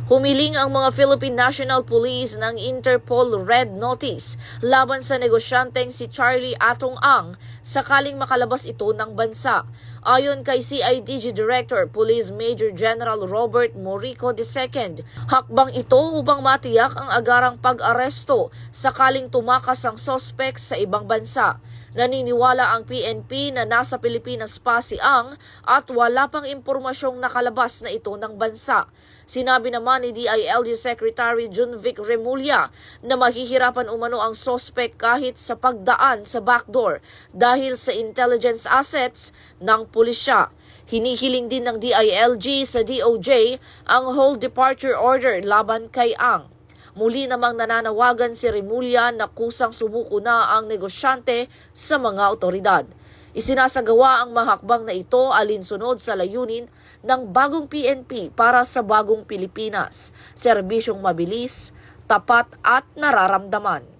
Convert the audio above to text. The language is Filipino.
Humiling ang mga Philippine National Police ng Interpol Red Notice laban sa negosyanteng si Charlie Atong Ang sakaling makalabas ito ng bansa. Ayon kay CIDG Director Police Major General Robert Morico II, hakbang ito upang matiyak ang agarang pag-aresto sakaling tumakas ang sospek sa ibang bansa. Naniniwala ang PNP na nasa Pilipinas pa si Ang at wala pang impormasyong nakalabas na ito ng bansa. Sinabi naman ni DILG Secretary Junvic Remulla na mahihirapan umano ang sospek kahit sa pagdaan sa backdoor dahil sa intelligence assets ng pulisya. Hinihiling din ng DILG sa DOJ ang hold departure order laban kay Ang. Muli namang nananawagan si Remulla na kusang sumuko na ang negosyante sa mga otoridad. Isinasagawa ang mahakbang na ito alinsunod sa layunin ng bagong PNP para sa bagong Pilipinas, serbisyong mabilis, tapat at nararamdaman.